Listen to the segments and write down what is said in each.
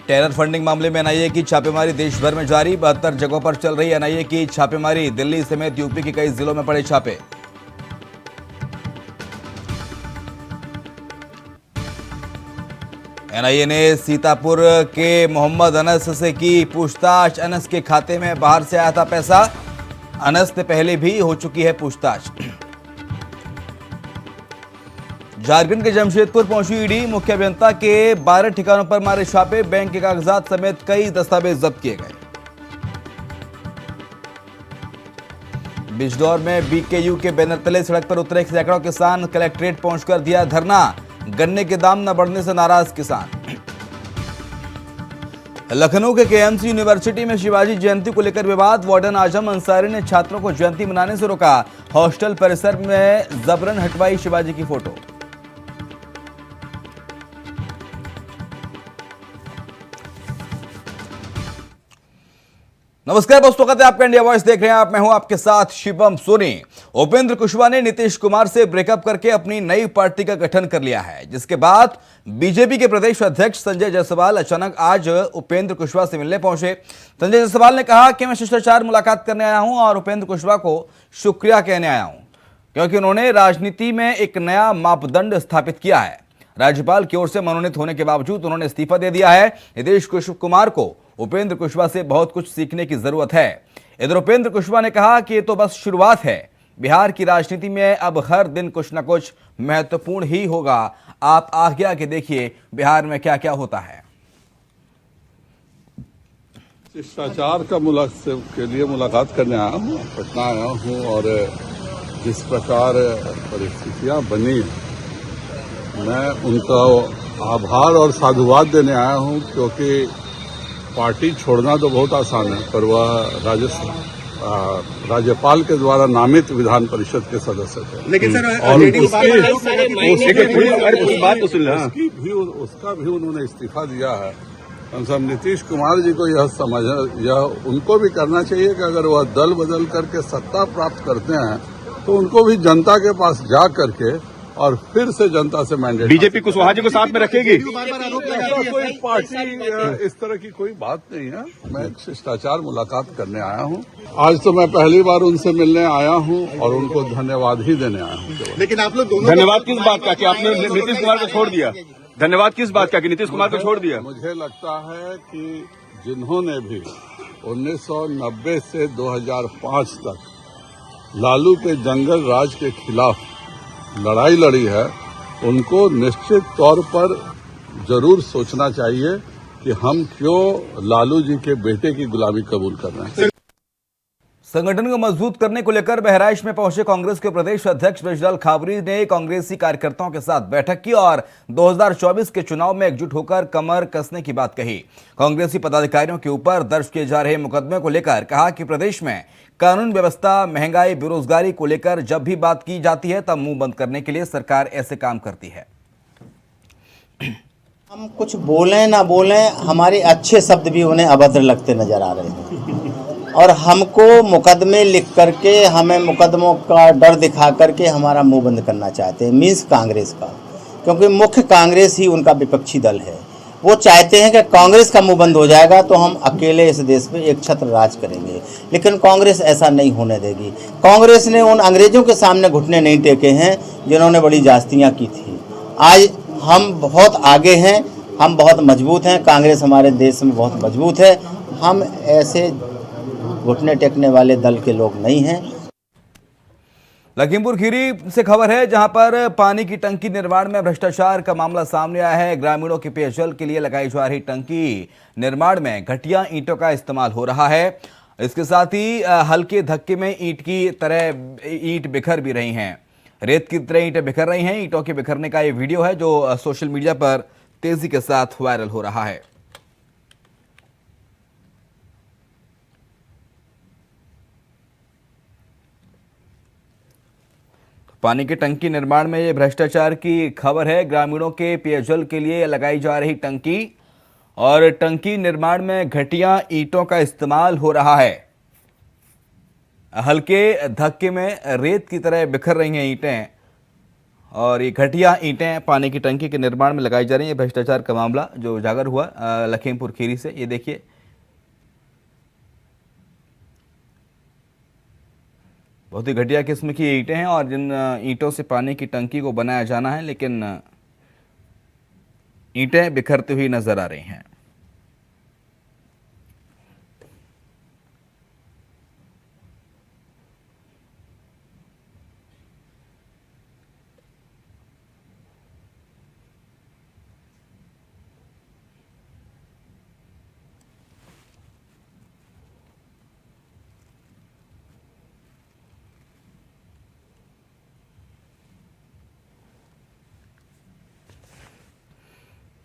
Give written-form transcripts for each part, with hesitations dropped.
Terror funding मामले में NIA की छापेमारी देश भर में जारी। 72 जगहों पर चल रही एनआईए की छापेमारी। दिल्ली समेत यूपी के कई जिलों में पड़े छापे। एनआईए ने सीतापुर के मोहम्मद अनस से की पूछताछ। अनस के खाते में बाहर से आया था पैसा। अनस से पहले भी हो चुकी है पूछताछ। झारखंड के जमशेदपुर पहुंची ईडी। मुख्य अभियंता के 12 ठिकानों पर मारे छापे। बैंक के कागजात समेत कई दस्तावेज जब्त किए गए। बिजनौर में बीकेयू के बैनर तले सड़क पर उतरे सैकड़ों किसान। कलेक्ट्रेट पहुंचकर दिया धरना। गन्ने के दाम न बढ़ने से नाराज किसान। लखनऊ के केएमसी यूनिवर्सिटी में शिवाजी जयंती को लेकर विवाद। वार्डन आजम अंसारी ने छात्रों को जयंती मनाने से रोका। हॉस्टल परिसर में जबरन हटवाई शिवाजी की फोटो। नमस्कार दोस्तों, स्वागत है आपका इंडिया वॉइस देख रहे हैं आप। मैं हूं आपके साथ शिवम सोनी। उपेंद्र कुशवाहा ने नीतीश कुमार से ब्रेकअप करके अपनी नई पार्टी का गठन कर लिया है, जिसके बाद बीजेपी के प्रदेश अध्यक्ष संजय जायसवाल अचानक आज उपेंद्र कुशवाहा से मिलने पहुंचे। संजय जायसवाल ने कहा कि मैं शिष्टाचार मुलाकात करने आया हूं और उपेंद्र कुशवाहा को शुक्रिया कहने आया हूं, क्योंकि उन्होंने राजनीति में एक नया मापदंड स्थापित किया है। राज्यपाल की ओर से मनोनीत होने के बावजूद उन्होंने इस्तीफा दे दिया है। नीतीश कुमार को उपेंद्र कुशवाहा से बहुत कुछ सीखने की जरूरत है। इधर उपेंद्र कुशवाहा ने कहा कि ये तो बस शुरुआत है। बिहार की राजनीति में अब हर दिन कुछ न कुछ महत्वपूर्ण ही होगा। आप आगे आके देखिए बिहार में क्या क्या होता है। शिष्टाचार के लिए मुलाकात करने आया हूँ, पटना आया हूँ और जिस प्रकार परिस्थितियां बनी, मैं उनका आभार और साधुवाद देने आया हूँ, क्योंकि पार्टी छोड़ना तो बहुत आसान है, पर वह राज्यपाल के द्वारा नामित विधान परिषद के सदस्य थे। लेकिन सर, और उसका भी उन्होंने इस्तीफा दिया है। कम से कम नीतीश कुमार जी को यह उनको भी करना चाहिए कि अगर वह दल बदल करके सत्ता प्राप्त करते हैं तो उनको भी जनता के पास जा करके और फिर से जनता से मैंडेट। बीजेपी कुशवाहा जी को साथ में रखेगी? कोई पार्टी इस तरह की कोई बात नहीं है। मैं एक शिष्टाचार मुलाकात करने आया हूँ। आज तो मैं पहली बार उनसे मिलने आया हूँ और उनको धन्यवाद ही देने आया हूँ। लेकिन आप लोग दोनों धन्यवाद किस बात का कि आपने नीतीश कुमार को छोड़ दिया? धन्यवाद किस बात का कि नीतीश कुमार को छोड़ दिया? मुझे लगता है कि जिन्होंने भी 1990 से 2005 तक लालू के जंगल राज के खिलाफ लड़ाई लड़ी है, उनको निश्चित तौर पर जरूर सोचना चाहिए कि हम क्यों लालू जी के बेटे की गुलामी कबूल कर रहे हैं। संगठन को मजबूत करने को लेकर बहराइच में पहुंचे कांग्रेस के प्रदेश अध्यक्ष बृजलाल खाबरी ने कांग्रेसी कार्यकर्ताओं के साथ बैठक की और 2024 के चुनाव में एकजुट होकर कमर कसने की बात कही। कांग्रेसी पदाधिकारियों के ऊपर दर्ज किए जा रहे मुकदमे को लेकर कहा कि प्रदेश में कानून व्यवस्था, महंगाई, बेरोजगारी को लेकर जब भी बात की जाती है तब मुंह बंद करने के लिए सरकार ऐसे काम करती है। हम कुछ बोलें ना बोलें, हमारे अच्छे शब्द भी उन्हें अभद्र लगते नजर आ रहे हैं और हमको मुकदमे लिख करके, हमें मुकदमों का डर दिखा करके हमारा मुंह बंद करना चाहते हैं। मीन्स कांग्रेस का, क्योंकि मुख्य कांग्रेस ही उनका विपक्षी दल है। वो चाहते हैं कि कांग्रेस का मुंह बंद हो जाएगा तो हम अकेले इस देश पे एक छत्र राज करेंगे, लेकिन कांग्रेस ऐसा नहीं होने देगी। कांग्रेस ने उन अंग्रेजों के सामने घुटने नहीं टेके हैं जिन्होंने बड़ी जास्तियाँ की थी। आज हम बहुत आगे हैं, हम बहुत मजबूत हैं। कांग्रेस हमारे देश में बहुत मजबूत है। हम ऐसे घुटने टेकने वाले दल के लोग नहीं हैं। लखीमपुर खीरी से खबर है, जहां पर पानी की टंकी निर्माण में भ्रष्टाचार का मामला सामने आया है। ग्रामीणों के पेयजल के लिए लगाई जा रही टंकी निर्माण में घटिया ईंटों का इस्तेमाल हो रहा है। इसके साथ ही हल्के धक्के में ईंट बिखर भी रही हैं। रेत की तरह ईंटें बिखर रही हैं। ईंटों के बिखरने का ये वीडियो है जो सोशल मीडिया पर तेजी के साथ वायरल हो रहा है। पानी की टंकी निर्माण में ये भ्रष्टाचार की खबर है। ग्रामीणों के पेयजल के लिए लगाई जा रही टंकी और टंकी निर्माण में घटिया ईंटों का इस्तेमाल हो रहा है। हल्के धक्के में रेत की तरह बिखर रही हैं ईंटें और ये घटिया ईंटें पानी की टंकी के निर्माण में लगाई जा रही हैं। भ्रष्टाचार का मामला जो उजागर हुआ लखीमपुर खीरी से, ये देखिए बहुत ही घटिया किस्म की ईंटें हैं और जिन ईंटों से पानी की टंकी को बनाया जाना है, लेकिन ईंटें बिखरती हुई नजर आ रही हैं।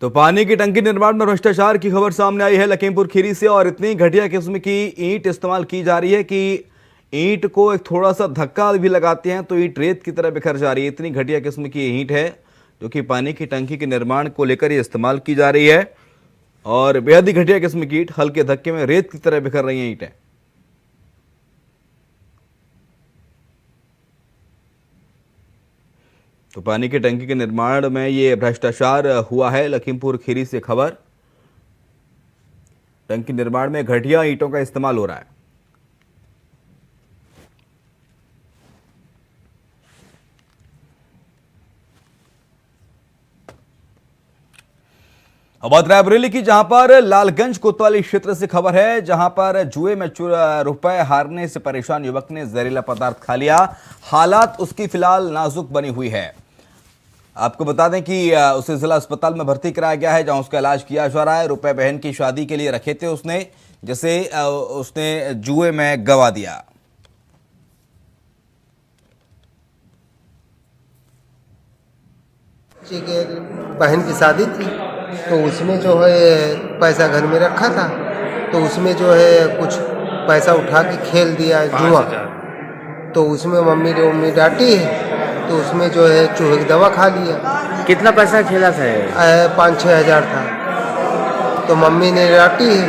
तो पानी की टंकी निर्माण में भ्रष्टाचार की खबर सामने आई है लखीमपुर खीरी से और इतनी घटिया किस्म की ईंट इस्तेमाल की जा रही है कि ईंट को एक थोड़ा सा धक्का भी लगाते हैं तो ईंट रेत की तरह बिखर जा रही है। इतनी घटिया किस्म की ईंट है जो कि पानी की टंकी के निर्माण को लेकर ये इस्तेमाल की जा रही है और बेहद ही घटिया किस्म की ईंट हल्के धक्के में रेत की तरह बिखर रही है ईंटें। तो पानी की टंकी के निर्माण में ये भ्रष्टाचार हुआ है। लखीमपुर खीरी से खबर, टंकी निर्माण में घटिया ईंटों का इस्तेमाल हो रहा है। अब बात रायबरेली की, जहां पर लालगंज कोतवाली क्षेत्र से खबर है, जहां पर जुए में रुपए हारने से परेशान युवक ने जहरीला पदार्थ खा लिया। हालात उसकी फिलहाल नाजुक बनी हुई है। आपको बता दें कि उसे जिला अस्पताल में भर्ती कराया गया है, जहां उसका इलाज किया जा रहा है। रुपए बहन की शादी के लिए रखे थे उसने, जिसे उसने जुए में गवा दिया। जी के बहन की शादी थी तो उसमें जो है पैसा घर में रखा था, तो उसमें जो है कुछ पैसा उठा के खेल दिया जुआ। तो उसमें मम्मी ने डांटी है तो उसमें जो है चूहे की दवा खा लिया। कितना पैसा खेला था? 5-6 हज़ार था। तो मम्मी ने डांटी है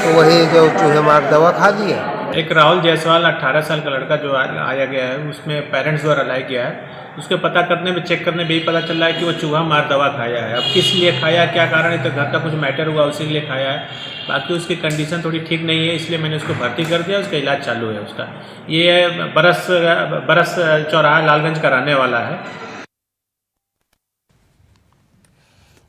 तो वही जो चूहे मार दवा खा लिया। एक राहुल जायसवाल 18 साल का लड़का जो आया गया है, उसमें पेरेंट्स द्वारा लाया गया है। उसके पता करने में, चेक करने में यही पता चल रहा है कि वो चूहा मार दवा खाया है। अब किस लिए खाया, क्या कारण है, तो घर का कुछ मैटर हुआ उसी के लिए खाया है। बाकी उसकी कंडीशन थोड़ी ठीक नहीं है, इसलिए मैंने उसको भर्ती कर दिया। उसका इलाज चालू है उसका। ये बरस चौराहा लालगंज का रहने वाला है।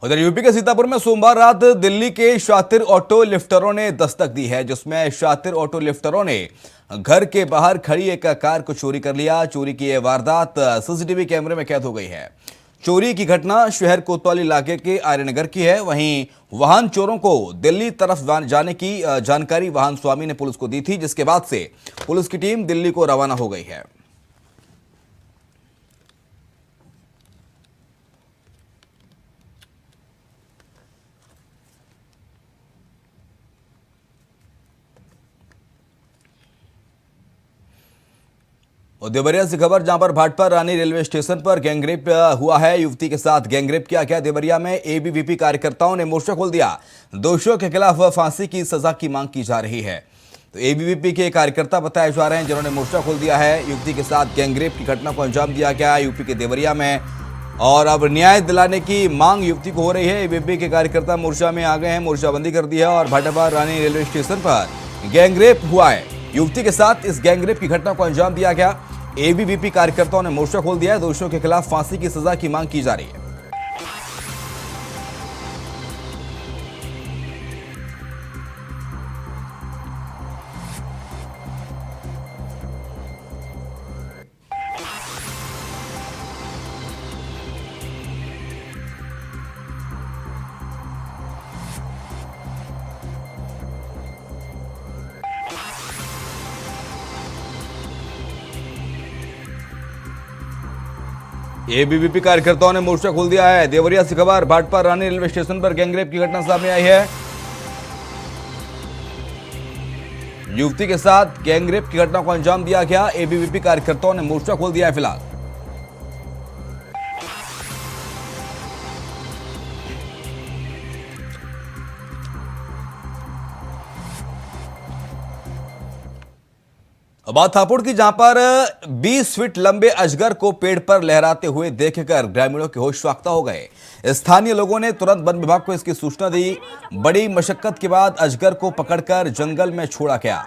उधर यूपी के सीतापुर में सोमवार रात दिल्ली के शातिर ऑटो लिफ्टरों ने दस्तक दी है, जिसमें शातिर ऑटो लिफ्टरों ने घर के बाहर खड़ी एक कार को चोरी कर लिया। चोरी की यह वारदात सीसीटीवी कैमरे में कैद हो गई है। चोरी की घटना शहर कोतवाली इलाके के आर्यनगर की है। वहीं वाहन चोरों को दिल्ली तरफ जाने की जानकारी वाहन स्वामी ने पुलिस को दी थी, जिसके बाद से पुलिस की टीम दिल्ली को रवाना हो गई है। और देवरिया से खबर, जहां पर भाटपा रानी रेलवे स्टेशन पर गैंगरेप हुआ है। युवती के साथ गैंगरेप किया गया। देवरिया में एबीवीपी कार्यकर्ताओं ने मोर्चा खोल दिया। दोषियों के खिलाफ फांसी की सजा की मांग की जा रही है। तो एबीवीपी के कार्यकर्ता बताए जा रहे हैं जिन्होंने मोर्चा खोल दिया है। युवती के साथ गैंगरेप की घटना को अंजाम दिया गया यूपी के देवरिया में और अब न्याय दिलाने की मांग युवती को हो रही है। एबीवीपी के कार्यकर्ता मोर्चा में आ गए हैं, मोर्चाबंदी कर दी है और भाटपा रानी रेलवे स्टेशन पर गैंगरेप हुआ है। युवती के साथ इस गैंगरेप की घटना को अंजाम दिया गया। एबीवीपी कार्यकर्ताओं ने मोर्चा खोल दिया है। दोषियों के खिलाफ फांसी की सजा की मांग की जा रही है। एबीवीपी कार्यकर्ताओं ने मोर्चा खोल दिया है। देवरिया से खबर, भाटपा रानी रेलवे स्टेशन पर गैंगरेप की घटना सामने आई है। युवती के साथ गैंगरेप की घटना को अंजाम दिया गया। एबीवीपी कार्यकर्ताओं ने मोर्चा खोल दिया है फिलहाल। बात हापुड़ की, जहां पर 20 फीट लंबे अजगर को पेड़ पर लहराते हुए देखकर ग्रामीणों के होश फाख्ता हो गए। स्थानीय लोगों ने तुरंत वन विभाग को इसकी सूचना दी। बड़ी मशक्कत के बाद अजगर को पकड़कर जंगल में छोड़ा गया।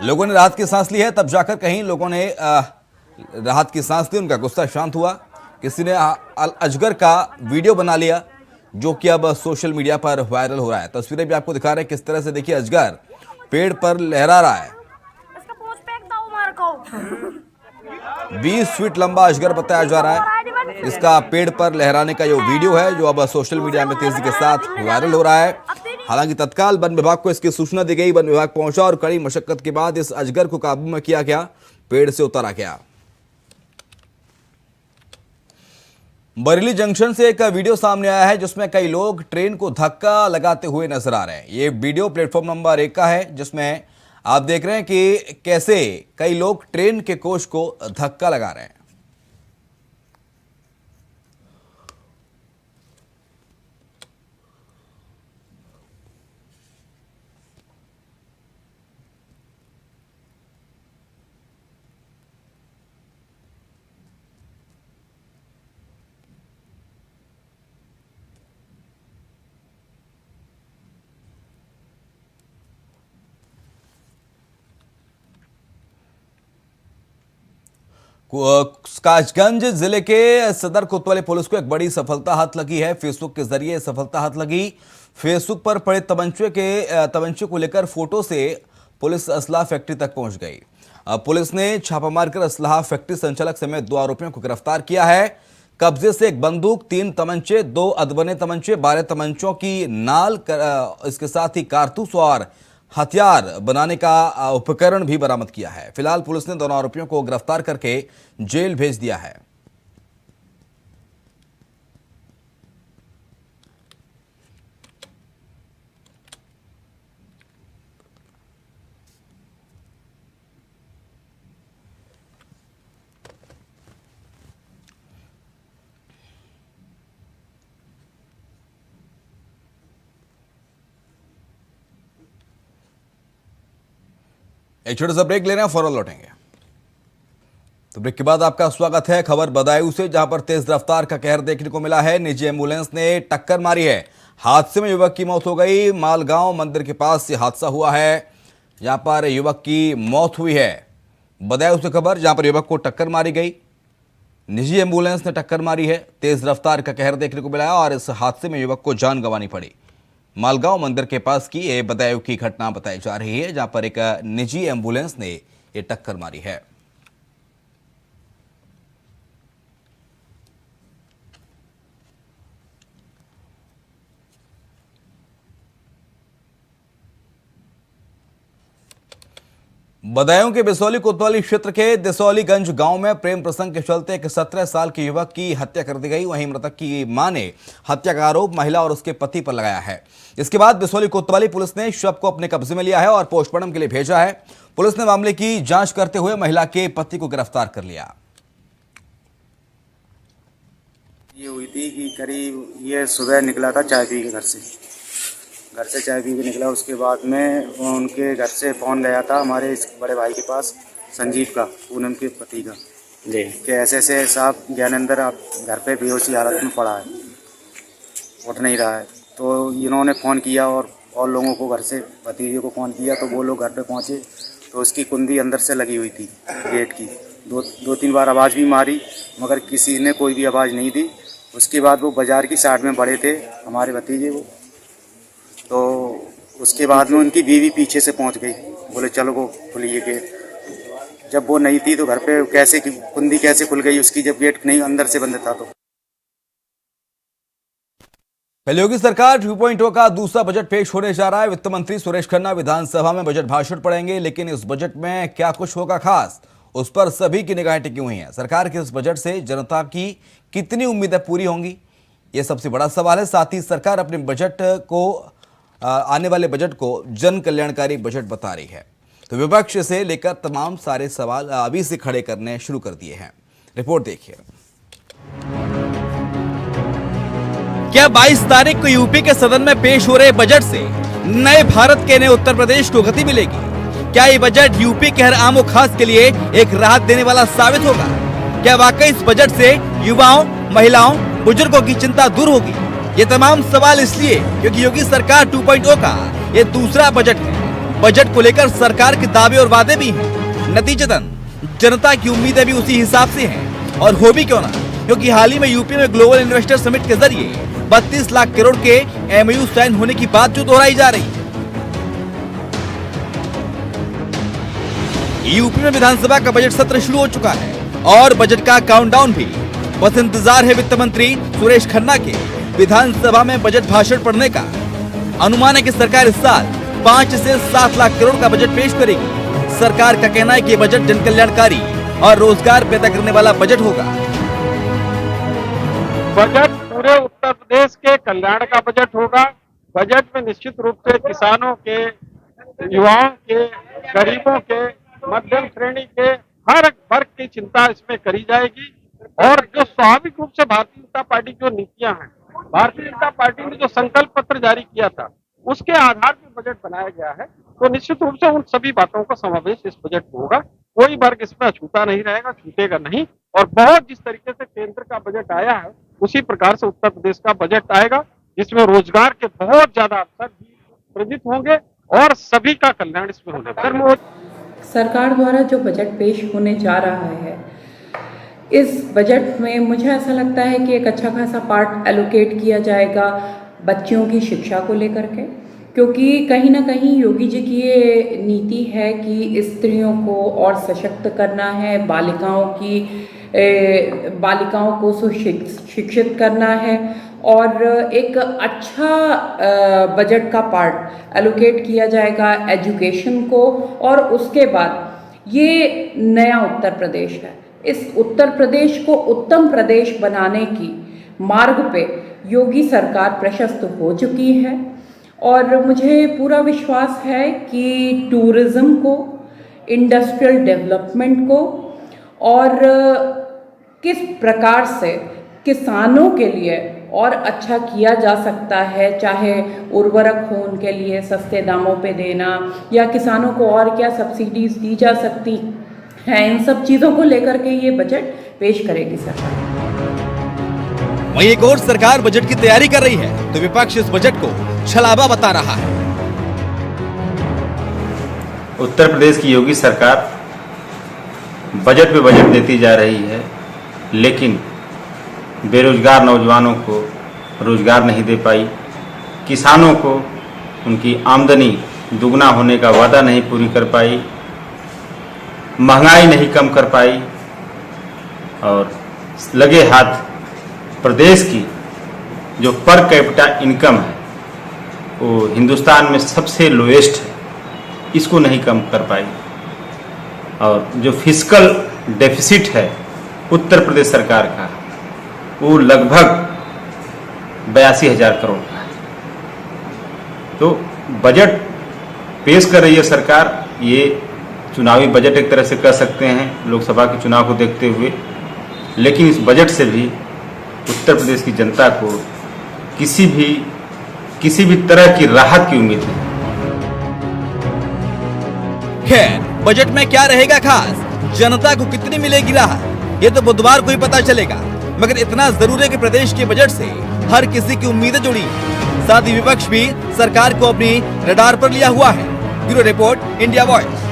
लोगों ने राहत की सांस ली है। तब जाकर कहीं लोगों ने राहत की सांस ली, उनका गुस्सा शांत हुआ। किसी ने अजगर का वीडियो बना लिया, जो कि अब सोशल मीडिया पर वायरल हो रहा है। तस्वीरें भी आपको दिखा रहे हैं किस तरह से। देखिए, अजगर पेड़ पर लहरा रहा है। 20 फीट लंबा अजगर बताया जा रहा है। इसका पेड़ पर लहराने का जो वीडियो है, जो अब सोशल मीडिया में तेजी के साथ वायरल हो रहा है। हालांकि तत्काल वन विभाग को इसकी सूचना दी गई। वन विभाग पहुंचा और कड़ी मशक्कत के बाद इस अजगर को काबू में किया गया, पेड़ से उतारा गया। बरेली जंक्शन से एक वीडियो सामने आया है, जिसमें कई लोग ट्रेन को धक्का लगाते हुए नजर आ रहे हैं। ये वीडियो प्लेटफॉर्म नंबर 1 का है, जिसमें आप देख रहे हैं कि कैसे कई लोग ट्रेन के कोच को धक्का लगा रहे हैं। कासगंज जिले के सदर कोतवाली पुलिस को एक बड़ी सफलता हाथ लगी है। फेसबुक के जरिए सफलता हाथ लगी। फेसबुक पर पड़े तमंचे को लेकर फोटो से पुलिस असलाह फैक्ट्री तक पहुंच गई। पुलिस ने छापा मारकर असलाह फैक्ट्री संचालक समेत 2 आरोपियों को गिरफ्तार किया है। कब्जे से एक बंदूक, 3 तमंचे, 2 अधबने तमंचे, 12 तमंचों की नाल, इसके साथ ही कारतूस और हथियार बनाने का उपकरण भी बरामद किया है। फिलहाल पुलिस ने दोनों आरोपियों को गिरफ्तार करके जेल भेज दिया है। एक छोटा सा ब्रेक ले रहे हैं, फौरन लौटेंगे। तो ब्रेक के बाद आपका स्वागत है। खबर बदायूं से, जहां पर तेज रफ्तार का कहर देखने को मिला है। निजी एम्बुलेंस ने टक्कर मारी है। हादसे में युवक की मौत हो गई। मालगांव मंदिर के पास ये हादसा हुआ है, जहां पर युवक की मौत हुई है। बदायूं से खबर, जहां पर युवक को टक्कर मारी गई। निजी एम्बुलेंस ने टक्कर मारी है। तेज रफ्तार का कहर देखने को मिला है और इस हादसे में युवक को जान गंवानी पड़ी। मालगांव मंदिर के पास की ये बदायूं की घटना बताई जा रही है, जहां पर एक निजी एम्बुलेंस ने ये टक्कर मारी है। बदायूं के बिसौली कोतवाली क्षेत्र के दिसौलीगंज गांव में प्रेम प्रसंग के चलते एक 17 साल के युवक की हत्या कर दी गई। वहीं मृतक की मां ने हत्या का आरोप महिला और उसके पति पर लगाया है। इसके बाद बिसौली कोतवाली पुलिस ने शव को अपने कब्जे में लिया है और पोस्टमार्टम के लिए भेजा है। पुलिस ने मामले की जांच करते हुए महिला के पति को गिरफ्तार कर लिया। ये हुई थी कि करीब ये सुबह निकला था चाय पी के घर से चाय पी के निकला। उसके बाद में उनके घर से फ़ोन गया था हमारे इस बड़े भाई के पास, संजीव का, पूनम के पति का, जी, कि ऐसे ऐसे साहब ज्ञानेंद्र आप घर पे बेहोशी हालत में पड़ा है, उठ नहीं रहा है। तो इन्होंने फ़ोन किया और लोगों को, घर से भतीजे को फ़ोन किया, तो वो लोग घर पे पहुँचे तो उसकी कुंडी अंदर से लगी हुई थी गेट की। दो तीन बार आवाज़ भी मारी, मगर किसी ने कोई भी आवाज़ नहीं दी। उसके बाद वो बाज़ार की साइड में बड़े थे हमारे भतीजे वो, तो उसके बाद में उनकी बीवी पीछे से पहुंच गई, बोले चलो वो खुलिए गेट। जब वो नहीं थी तो घर पे कैसे कुंडी कैसे खुल गई उसकी, जब गेट नहीं अंदर से बंद था। तो पहले योगी सरकार 2.0 का दूसरा बजट पेश होने जा रहा है। वित्त मंत्री सुरेश खन्ना विधानसभा में बजट भाषण पढ़ेंगे, लेकिन इस बजट में क्या कुछ होगा खास, उस पर सभी की निगाहें टिकी हुई हैं। सरकार के इस बजट से जनता की कितनी उम्मीदें पूरी होंगी, यह सबसे बड़ा सवाल है। साथ ही सरकार अपने बजट को, आने वाले बजट को जन कल्याणकारी बजट बता रही है। तो विपक्ष से लेकर तमाम सारे सवाल अभी से खड़े करने शुरू कर दिए हैं। रिपोर्ट देखिए। क्या 22 तारीख को यूपी के सदन में पेश हो रहे बजट से नए भारत के नए उत्तर प्रदेश को गति मिलेगी? क्या ये बजट यूपी के हर आम और खास के लिए एक राहत देने वाला साबित होगा? क्या वाकई इस बजट से युवाओं, महिलाओं, बुजुर्गों की चिंता दूर होगी? ये तमाम सवाल इसलिए क्योंकि योगी सरकार 2.0 का ये दूसरा बजट है। बजट को लेकर सरकार के दावे और वादे भी हैं। नतीजतन जनता की उम्मीदें भी उसी हिसाब से हैं। और हो भी क्यों ना, क्योंकि हाल ही में यूपी में ग्लोबल इन्वेस्टर समिट के जरिए 32 लाख करोड़ के MOU साइन होने की बात जो दोहराई जा रही है। यूपी में विधानसभा का बजट सत्र शुरू हो चुका है और बजट का काउंटडाउन भी। बस इंतजार है वित्त मंत्री सुरेश खन्ना के विधानसभा में बजट भाषण पढ़ने का। अनुमान है कि सरकार इस साल 5 से 7 लाख करोड़ का बजट पेश करेगी। सरकार का कहना है कि बजट जन कल्याणकारी और रोजगार पैदा करने वाला बजट होगा। बजट पूरे उत्तर प्रदेश के कल्याण का बजट होगा। बजट में निश्चित रूप से किसानों के, युवाओं के, गरीबों के, मध्यम श्रेणी के हर वर्ग की चिंता इसमें करी जाएगी। और जो स्वाभाविक रूप से भारतीय जनता पार्टी की जो नीतियां हैं, भारतीय जनता पार्टी ने जो संकल्प पत्र जारी किया था उसके आधार पर बजट बनाया गया है, तो निश्चित रूप से उन सभी बातों का समावेश इस बजट में होगा। कोई वर्ग इसमें अछूता नहीं रहेगा, छूटेगा नहीं। और बहुत जिस तरीके से केंद्र का बजट आया है उसी प्रकार से उत्तर प्रदेश का बजट आएगा, जिसमें रोजगार के बहुत ज्यादा अवसर भी सृजित होंगे और सभी का कल्याण इसमें होने वाला है। सरकार द्वारा जो बजट पेश होने जा रहा है, इस बजट में मुझे ऐसा लगता है कि एक अच्छा खासा पार्ट एलोकेट किया जाएगा बच्चियों की शिक्षा को लेकर के, क्योंकि कहीं ना कहीं योगी जी की ये नीति है कि स्त्रियों को और सशक्त करना है, बालिकाओं को सुशिक्षित करना है। और एक अच्छा बजट का पार्ट एलोकेट किया जाएगा एजुकेशन को। और उसके बाद ये नया उत्तर प्रदेश है, इस उत्तर प्रदेश को उत्तम प्रदेश बनाने की मार्ग पे योगी सरकार प्रशस्त हो चुकी है। और मुझे पूरा विश्वास है कि टूरिज़्म को, इंडस्ट्रियल डेवलपमेंट को और किस प्रकार से किसानों के लिए और अच्छा किया जा सकता है, चाहे उर्वरक हो उनके लिए सस्ते दामों पे देना या किसानों को और क्या सब्सिडीज दी जा सकती हैं, इन सब चीज़ों को लेकर के ये बजट पेश करेगी सरकार। वहीं एक और सरकार बजट की तैयारी कर रही है तो विपक्ष इस बजट को छलावा बता रहा है। उत्तर प्रदेश की योगी सरकार बजट पे बजट देती जा रही है, लेकिन बेरोजगार नौजवानों को रोजगार नहीं दे पाई, किसानों को उनकी आमदनी दुगना होने का वादा नहीं पूरी कर पाई, महंगाई नहीं कम कर पाई और लगे हाथ प्रदेश की जो पर कैपिटा इनकम है वो हिंदुस्तान में सबसे लोएस्ट है, इसको नहीं कम कर पाई। और जो फिस्कल डेफिसिट है उत्तर प्रदेश सरकार का वो लगभग 82,000 करोड़ का है। तो बजट पेश कर रही है सरकार, ये चुनावी बजट एक तरह से कह सकते हैं लोकसभा के चुनाव को देखते हुए, लेकिन इस बजट से भी उत्तर प्रदेश की जनता को किसी भी तरह की राहत की उम्मीद है। खैर, बजट में क्या रहेगा खास, जनता को कितनी मिलेगी राहत, ये तो बुधवार को ही पता चलेगा। मगर इतना जरूर है कि प्रदेश के बजट से हर किसी की उम्मीदें जुड़ी, साथ ही विपक्ष भी सरकार को अपनी रडार पर लिया हुआ है। Bureau report, India voice.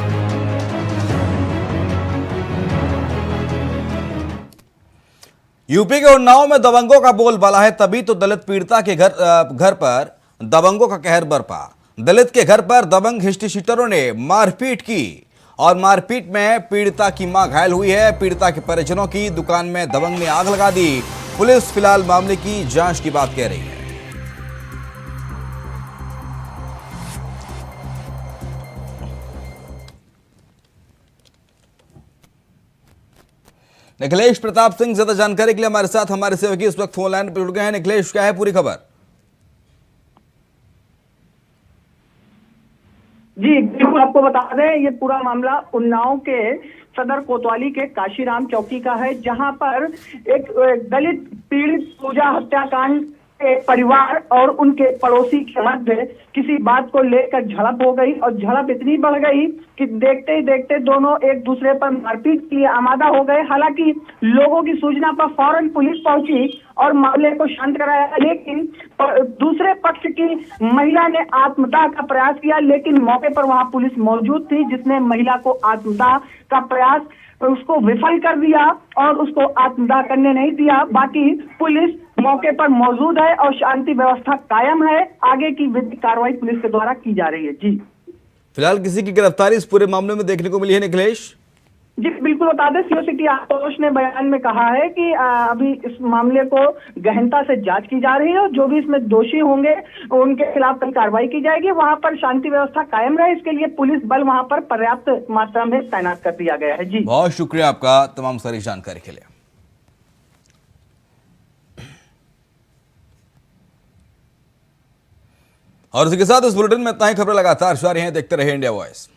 UP के उन्नाव में दबंगों का बोलबाला है, तभी तो दलित पीड़िता के घर पर दबंगों का कहर बरपा। दलित के घर पर दबंग हिस्ट्रीशीटरों ने मारपीट की और मारपीट में पीड़िता की मां घायल हुई है। पीड़िता के परिजनों की दुकान में दबंग ने आग लगा दी। पुलिस फिलहाल मामले की जांच की बात कह रही है। निखिलेश प्रताप सिंह ज्यादा जानकारी के लिए हमारे साथ हमारे सहयोगी इस वक्त फोन लाइन पर जुड़ गए हैं। निखिलेश, क्या है पूरी खबर? जी बिल्कुल, आपको बता दें ये पूरा मामला उन्नाव के सदर कोतवाली के काशीराम चौकी का है, जहां पर एक दलित पीड़ित पूजा हत्याकांड के परिवार और उनके पड़ोसी के मध्य किसी बात को लेकर झड़प हो गई और झड़प इतनी बढ़ गई कि देखते ही देखते दोनों एक दूसरे पर मारपीट के लिए आमादा हो गए। हालांकि लोगों की सूचना पर फौरन पुलिस पहुंची और मामले को शांत कराया, लेकिन दूसरे पक्ष की महिला ने आत्मदाह का प्रयास किया, लेकिन मौके पर वहां पुलिस मौजूद थी जिसने महिला को आत्मदाह का प्रयास उसको विफल कर दिया और उसको आत्मदाह करने नहीं दिया। बाकी पुलिस मौके पर मौजूद है और शांति व्यवस्था कायम है। आगे की विधिक कार्रवाई पुलिस के द्वारा की जा रही है। जी फिलहाल किसी की गिरफ्तारी इस पूरे मामले में देखने को मिली है निखिलेश? जी बिल्कुल बता दें, सीओ सिटी आशुतोष ने बयान में कहा है कि अभी इस मामले को गहनता से जांच की जा रही है और जो भी इसमें दोषी होंगे उनके खिलाफ कल कार्रवाई की जाएगी। वहां पर शांति व्यवस्था कायम रहे इसके लिए पुलिस बल वहां पर पर्याप्त मात्रा में तैनात कर दिया गया है। जी बहुत शुक्रिया आपका तमाम सारी जानकारी के लिए। और इसी के साथ इस बुलेटिन में इतना ही। खबरें लगातार जारी हैं, देखते रहे इंडिया वॉइस।